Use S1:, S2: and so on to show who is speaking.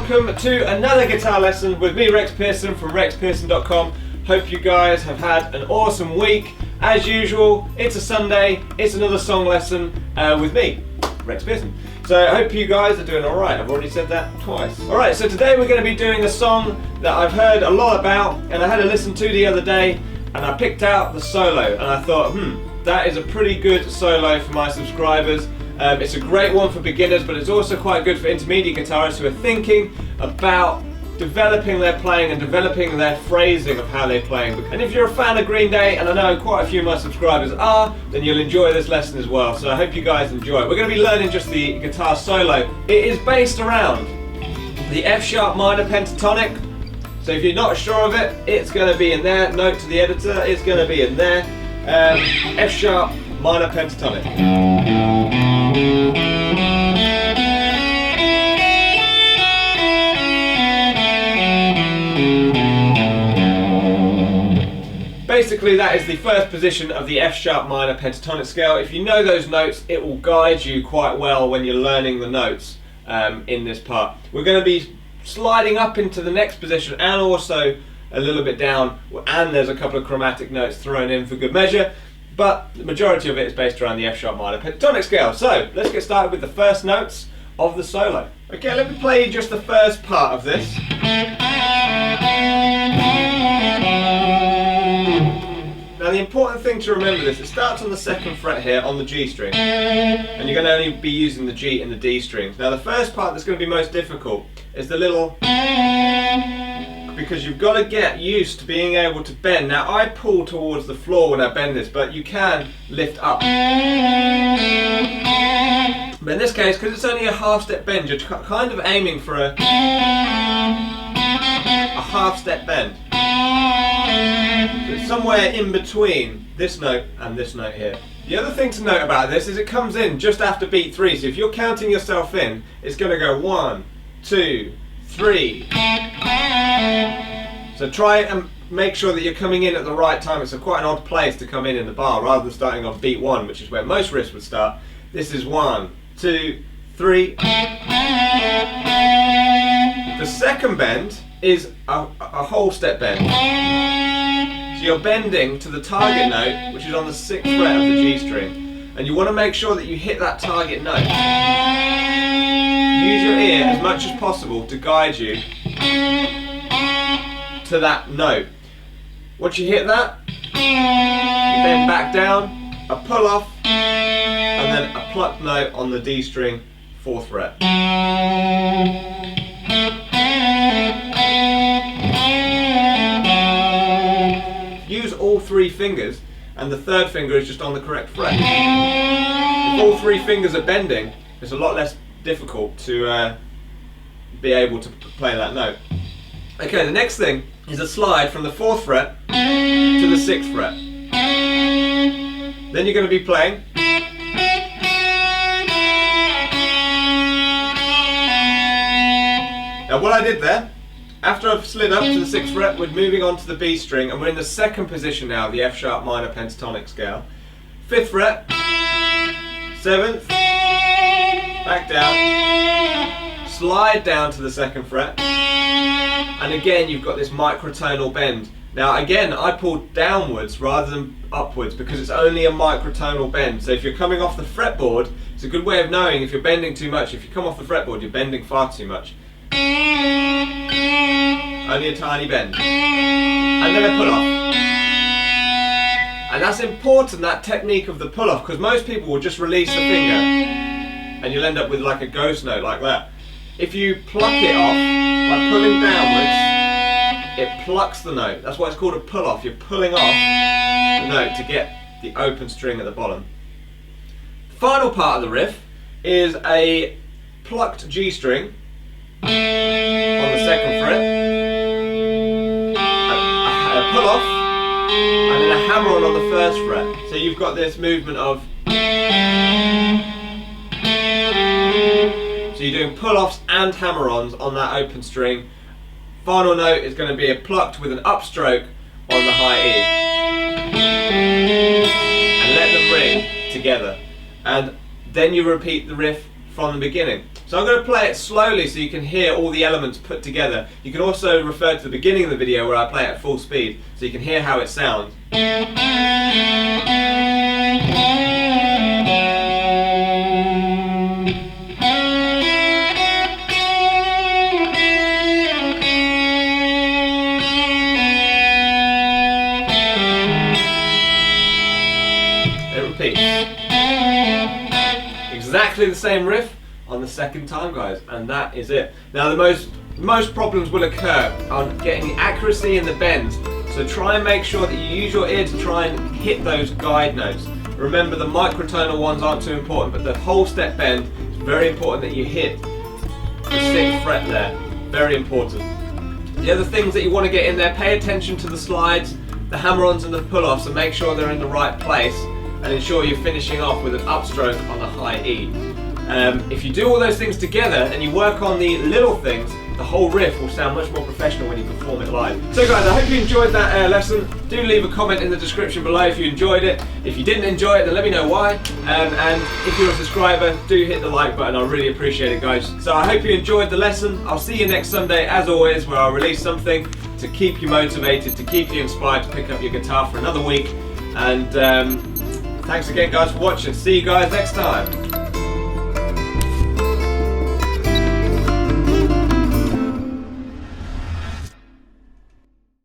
S1: welcome to another guitar lesson with me, RexPearson from RexPearson.com. Hope you guys have had an awesome week. As usual, it's a Sunday, it's another song lesson with me, RexPearson. So I hope you guys are doing alright. I've already said that twice. Alright, so today we're going to be doing a song that I've heard a lot about and I had to listen to the other day, and I picked out the solo and I thought, that is a pretty good solo for my subscribers. It's a great one for beginners, but it's also quite good for intermediate guitarists who are thinking about developing their playing and developing their phrasing of how they're playing. And if you're a fan of Green Day, and I know quite a few of my subscribers are, then you'll enjoy this lesson as well. So I hope you guys enjoy it. We're going to be learning just the guitar solo. It is based around the F sharp minor pentatonic. So if you're not sure of it, it's going to be in there. Note to the editor, it's going to be in there. F sharp minor pentatonic. Basically, that is the first position of the F sharp minor pentatonic scale. If you know those notes, it will guide you quite well when you're learning the notes in this part. We're going to be sliding up into the next position and also a little bit down, and there's a couple of chromatic notes thrown in for good measure, but the majority of it is based around the F sharp minor pentatonic scale. So let's get started with the first notes of the solo. Okay, let me play just the first part of this. Now the important thing to remember is it starts on the 2nd fret here on the G string, and you're going to only be using the G and the D strings. Now the first part that's going to be most difficult is the little, because you've got to get used to being able to bend. Now I pull towards the floor when I bend this, but you can lift up. But in this case, because it's only a half step bend, you're kind of aiming for a half step bend. So it's somewhere in between this note and this note here. The other thing to note about this is it comes in just after beat 3. So if you're counting yourself in, it's going to go 1, 2, 3. So try and make sure that you're coming in at the right time. It's quite an odd place to come in the bar rather than starting on beat 1, which is where most riffs would start. This is 1, 2, 3. The second bend is a whole step bend. So you're bending to the target note, which is on the 6th fret of the G string. And you want to make sure that you hit that target note. Use your ear as much as possible to guide you to that note. Once you hit that, you bend back down, a pull off, and then a plucked note on the D string, 4th fret. Use all 3 fingers, and the 3rd finger is just on the correct fret. If all 3 fingers are bending, it's a lot less difficult to be able to play that note. Okay, the next thing is a slide from the 4th fret to the 6th fret. Then you're going to be playing. Now what I did there, after I've slid up to the 6th fret, we're moving on to the B string, and we're in the 2nd position now, the F sharp minor pentatonic scale. 5th fret, 7th, back down, slide down to the 2nd fret, and again you've got this microtonal bend. Now again, I pulled downwards rather than upwards because it's only a microtonal bend. So if you're coming off the fretboard, it's a good way of knowing if you're bending too much. If you come off the fretboard, you're bending far too much. Only a tiny bend. And then a pull off. And that's important, that technique of the pull off, because most people will just release the finger and you'll end up with like a ghost note like that. If you pluck it off by pulling downwards, it plucks the note. That's why it's called a pull off. You're pulling off the note to get the open string at the bottom. The final part of the riff is a plucked G string on the 2nd fret, a pull off, and then a hammer on the 1st fret. So you've got this movement of, so you're doing pull offs and hammer ons on that open string. Final note is going to be a plucked with an upstroke on the high E. And let them ring together. And then you repeat the riff from the beginning. So I'm going to play it slowly so you can hear all the elements put together. You can also refer to the beginning of the video where I play it at full speed so you can hear how it sounds. It repeats. Exactly the same riff on the second time, guys, and that is it. Now the most problems will occur on getting the accuracy in the bend, so try and make sure that you use your ear to try and hit those guide notes. Remember, the microtonal ones aren't too important, but the whole step bend is very important that you hit the 6th fret there. Very important. The other things that you want to get in there, pay attention to the slides, the hammer-ons and the pull-offs, and make sure they're in the right place, and ensure you're finishing off with an upstroke on the high E. If you do all those things together and you work on the little things, the whole riff will sound much more professional when you perform it live. So guys, I hope you enjoyed that lesson. Do leave a comment in the description below if you enjoyed it. If you didn't enjoy it, then let me know why. And if you're a subscriber, do hit the like button. I really appreciate it, guys. So I hope you enjoyed the lesson. I'll see you next Sunday, as always, where I'll release something to keep you motivated, to keep you inspired to pick up your guitar for another week. And thanks again, guys, for watching. See you guys next time.